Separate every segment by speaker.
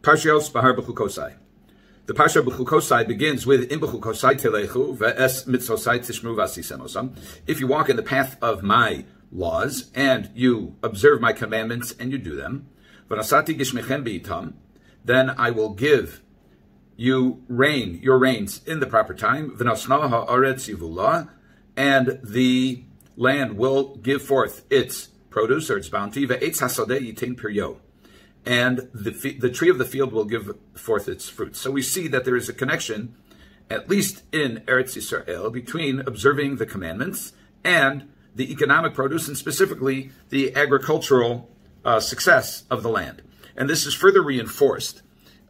Speaker 1: Parshiyos Bahar B'chukosai. The Parsha B'chukosai begins with Im B'chukosai telechu ve'es mitzvosai tishmu v'asisemosam. If you walk in the path of my laws and you observe my commandments and you do them, v'nasati gishmechem b'itam, then I will give you your rains in the proper time, v'nosna ha'aretz yivula, and the land will give forth its produce or its bounty, ve'etz hasadeh yitain piryo, and the tree of the field will give forth its fruit. So we see that there is a connection, at least in Eretz Yisrael, between observing the commandments and the economic produce, and specifically the agricultural success of the land. And this is further reinforced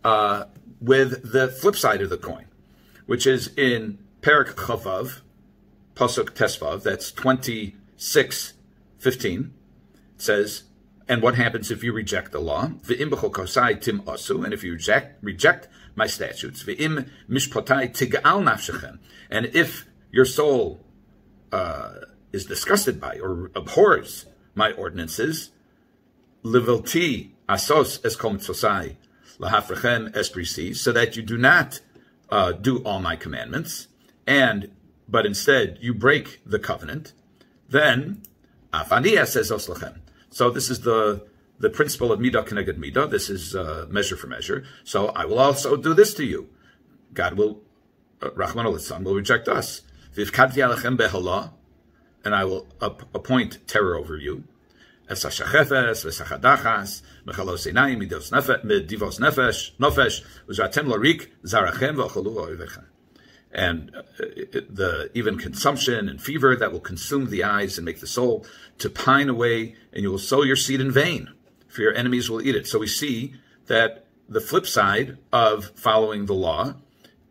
Speaker 1: with the flip side of the coin, which is in Perek Chavav, Pasuk Tesvav, that's 26:15. It says, and what happens if you reject the law? V'im b'chokosai tim asu, and if you reject my statutes. V'im mishpotai tig'al nafshechem, and if your soul is disgusted by or abhors my ordinances, livilti asos es kol mitzvosai lahafrechem es brisi, so that you do not do all my commandments, but instead you break the covenant, then afaniya says oslachem. So this is the principle of midah keneged midah. This is measure for measure. So I will also do this to you. God will, Rahman al-Litzan, will reject us. V'ifkadti alechem behala, and I will appoint terror over you. Es hashachefes, v'sachadachas, mechalos einayim, medivos nefesh, v'zatem larik, zarachem v'acholu ha'oivechem. And even consumption and fever that will consume the eyes and make the soul to pine away, and you will sow your seed in vain, for your enemies will eat it. So we see that the flip side of following the law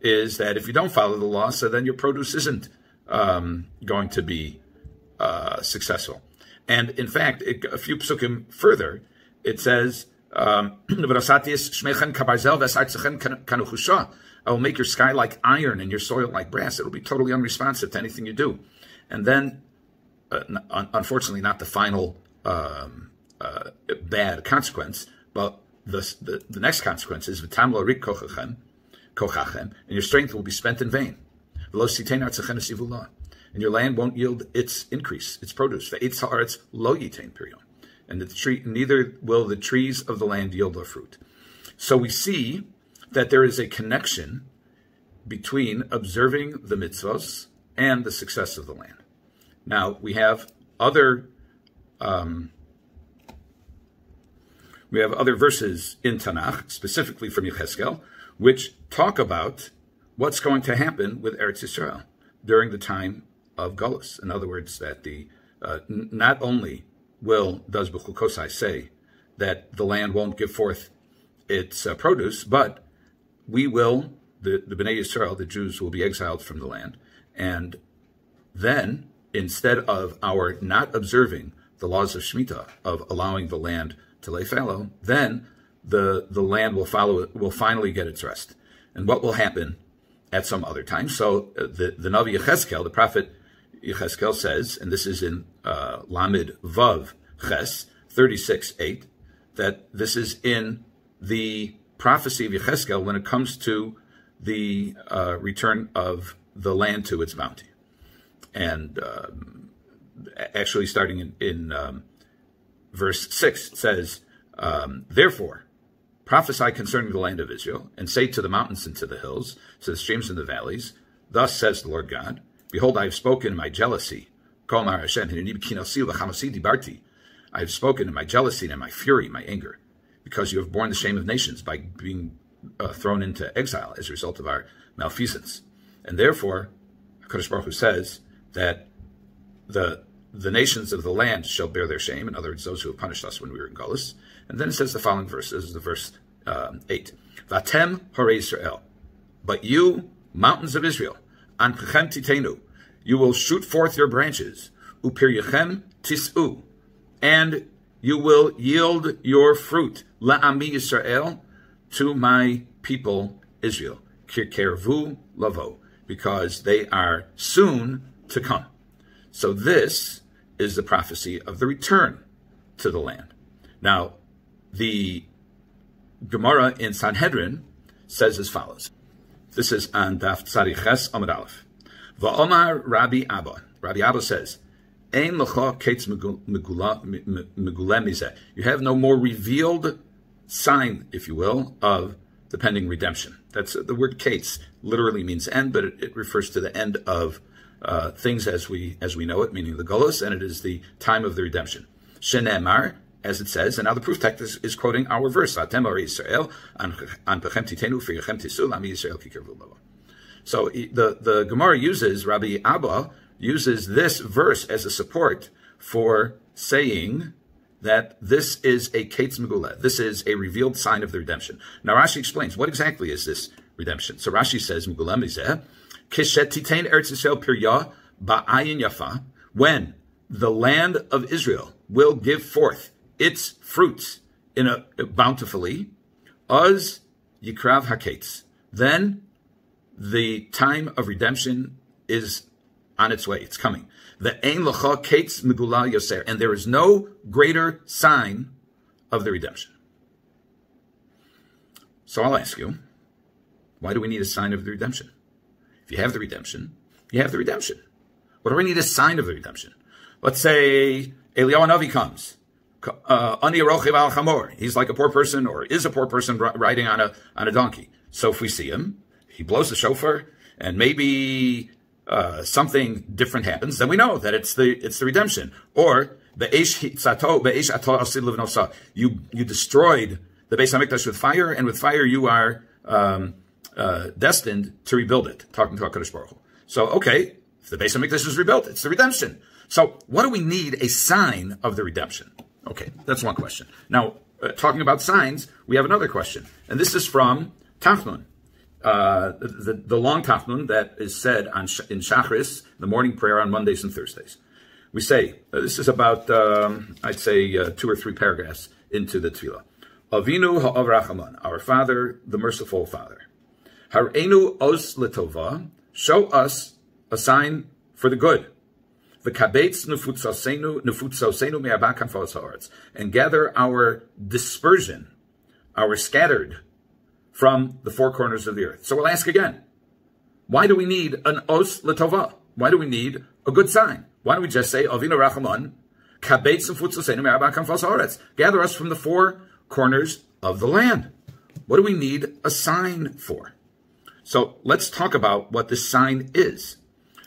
Speaker 1: is that if you don't follow the law, so then your produce isn't going to be successful. And in fact, a few psukim further, it says, I will make your sky like iron and your soil like brass. It will be totally unresponsive to anything you do. And then, unfortunately, not the final bad consequence, but the next consequence is v'tam lo rik kochachem, and your strength will be spent in vain. V'lo sitein artzachem esivula, and your land won't yield its increase, its produce. Ve'etz haaretz lo yitain piryon, and neither will the trees of the land yield their fruit. So we see that there is a connection between observing the mitzvos and the success of the land. Now, we have other verses in Tanakh, specifically from Yechezkel, which talk about what's going to happen with Eretz Yisrael during the time of Golus. In other words, that not only does B'chukosai say that the land won't give forth its produce, but we will, the Bnei Yisrael, the Jews, will be exiled from the land. And then, instead of our not observing the laws of Shemitah, of allowing the land to lay fallow, then the land will finally get its rest. And what will happen at some other time? So the Navi Yechezkel, the prophet Yechezkel says, and this is in Lamed Vav Ches 36:8, that this is in the prophecy of Yechezkel when it comes to the return of the land to its bounty. And actually starting in verse 6, it says, therefore, prophesy concerning the land of Israel, and say to the mountains and to the hills, to the streams and the valleys, thus says the Lord God, behold, I have spoken in my jealousy, I have spoken in my jealousy and in my fury, my anger, because you have borne the shame of nations by being thrown into exile as a result of our malfeasance. And therefore, HaKadosh Baruch Hu says that the nations of the land shall bear their shame, in other words, those who have punished us when we were in Golus. And then it says the following verse, this is the verse 8. Vatem Horei Israel, but you, mountains of Israel, an pechem titenu, you will shoot forth your branches, upiryechem tis'u, and you will yield your fruit, la'ami Yisrael, to my people Israel, kirkervu lavo, because they are soon to come. So this is the prophecy of the return to the land. Now, the Gemara in Sanhedrin says as follows. This is on Daf Tzariches Amud Aleph. Va'omar Rabbi Abba. Rabbi Abba says, Ein lecha ketz megula mizeh. You have no more revealed sign, if you will, of the pending redemption. That's the word ketz literally means end, but it refers to the end of things as we know it, meaning the Golos, and it is the time of the redemption. Shenemar, as it says, and now the proof text is quoting our verse. So the Gemara uses, Rabbi Abba uses this verse as a support for saying that this is a Ketz Megula. This is a revealed sign of the redemption. Now Rashi explains, what exactly is this redemption? So Rashi says, Megula mizeh, Kishet titain Eretz Yisrael pirya ba'ayin yafa, when the land of Israel will give forth its fruits bountifully, az yikrav haketz, then the time of redemption is on its way. It's coming. The ein lecha ketz megula yoser, and there is no greater sign of the redemption. So I'll ask you, why do we need a sign of the redemption? If you have the redemption, you have the redemption. What do we need a sign of the redemption? Let's say Eliyahu Hanavi comes. Ani rochiv al chamor. He's like a poor person, or is a poor person riding on a donkey. So if we see him, he blows the shofar, and maybe something different happens, then we know that it's the redemption. Or you destroyed the Beis Hamikdash with fire, and with fire you are destined to rebuild it. Talking to HaKadosh Baruch Hu. So okay, if the Beis Hamikdash is rebuilt, it's the redemption. So what do we need a sign of the redemption? Okay, that's one question. Now, talking about signs, we have another question, and this is from Tachanun. The long Tachanun that is said in Shachris, the morning prayer on Mondays and Thursdays. We say, this is about, I'd say, 2 or 3 paragraphs into the Tefillah. Avinu ha'av rachaman, our Father, the merciful Father. Har'enu os letova, show us a sign for the good. V'kabetz nefutzosenu me'arba kanfos ha'aretz, and gather our dispersion, our scattered, from the 4 corners of the earth. So we'll ask again, why do we need an os letova? Why do we need a good sign? Why don't we just say, Avinu Rachaman, kabetz nefutzosenu me'arba kanfos ha'aretz, gather us from the 4 corners of the land? What do we need a sign for? So let's talk about what this sign is.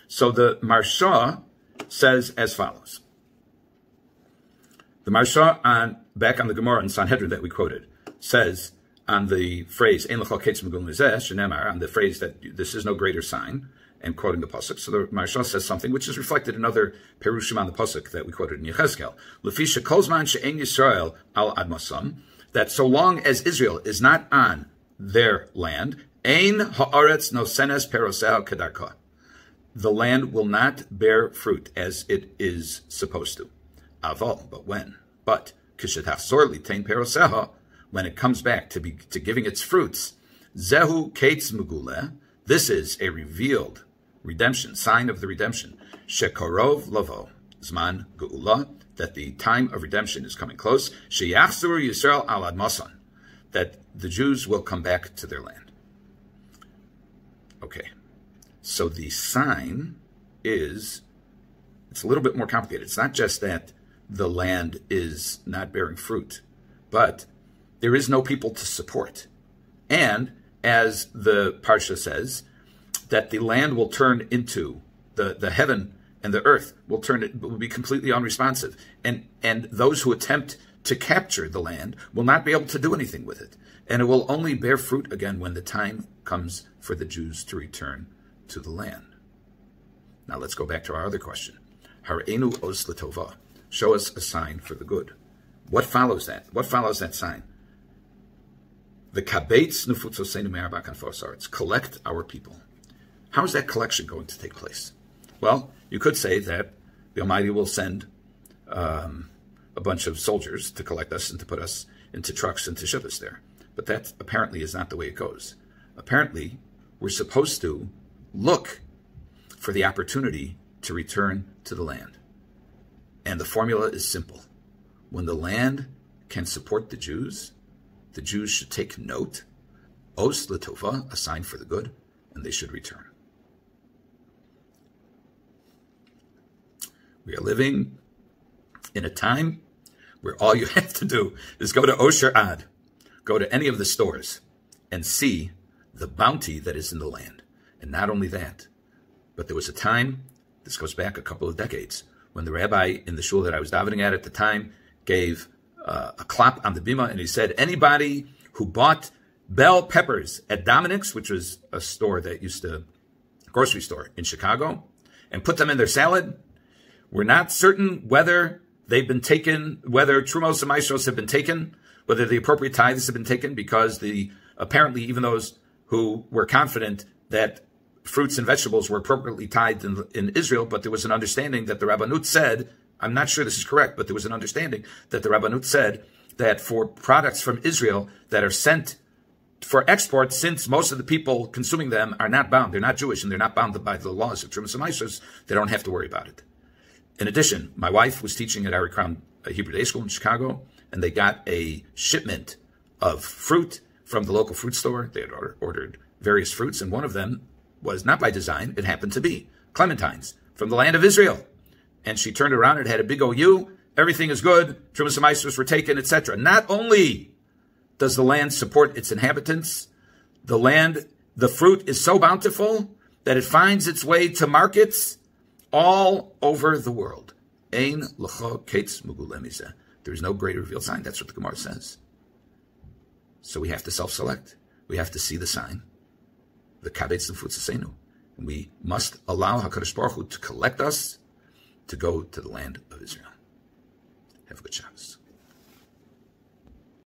Speaker 1: So the Maharsha says as follows. The Maharsha, back on the Gemara in Sanhedrin that we quoted, says on the phrase, Ein lecha ketz megula mizeh, shenemar, on the phrase that this is no greater sign, and quoting the pasuk. So the Maharsha says something which is reflected in other perushim on the pasuk that we quoted in Yechezkel. Lefi shekol zman she'en Yisrael al admasam, that so long as Israel is not on their land, ein haaretz nosenes peroseh kedarka, the land will not bear fruit as it is supposed to. Aval, but when? But kishetachzor litain peroseh, when it comes back to giving its fruits, zehu ketz megula, this is a revealed redemption, sign of the redemption. Shekarov lavo, zman geula, that the time of redemption is coming close. Sheyachzor Yisrael al admasan, that the Jews will come back to their land. Okay, so the sign it's a little bit more complicated. It's not just that the land is not bearing fruit, but there is no people to support. And as the Parsha says, that the land will turn into, the heaven and the earth will be completely unresponsive. And those who attempt to capture the land will not be able to do anything with it. And it will only bear fruit again when the time comes for the Jews to return to the land. Now let's go back to our other question. Har'enu os letova, show us a sign for the good. What follows that? What follows that sign? The kabetz nefutzosenu me'arba kanfos ha'aretz, collect our people. How is that collection going to take place? Well, you could say that the Almighty will send a bunch of soldiers to collect us and to put us into trucks and to ship us there. But that apparently is not the way it goes. Apparently, we're supposed to look for the opportunity to return to the land. And the formula is simple. When the land can support the Jews, the Jews should take note, os l'tova, a sign for the good, and they should return. We are living in a time where all you have to do is go to Osher Ad, go to any of the stores, and see the bounty that is in the land. And not only that, but there was a time, this goes back a couple of decades, when the rabbi in the shul that I was davening at the time gave a clap on the bima, and he said, anybody who bought bell peppers at Dominic's, which was a store that used to, grocery store in Chicago, and put them in their salad, we're not certain whether they've been taken, whether trumos and maishros have been taken, whether the appropriate tithes have been taken, because apparently even those who were confident that fruits and vegetables were appropriately tithed in Israel, but there was an understanding that the Rabbanut said, I'm not sure this is correct, but there was an understanding that the Rabbanut said that for products from Israel that are sent for export, since most of the people consuming them are not bound, they're not Jewish, and they're not bound by the laws of Trumas and Maishros, they don't have to worry about it. In addition, my wife was teaching at Ari Crown Hebrew Day School in Chicago, and they got a shipment of fruit from the local fruit store. They had ordered various fruits, and one of them was not by design, it happened to be clementines from the land of Israel. And she turned around, it had a big OU, everything is good, Trumas and Maishros were taken, etc. Not only does the land support its inhabitants, the fruit is so bountiful that it finds its way to markets all over the world. Ein l'cho ketz muguleh mizeh. There is no greater revealed sign. That's what the Gemara says. So we have to self-select. We have to see the sign. The kabetz l'futzasenu. And we must allow HaKadosh Baruch Hu to collect us to go to the land of Israel. Have a good Shabbos.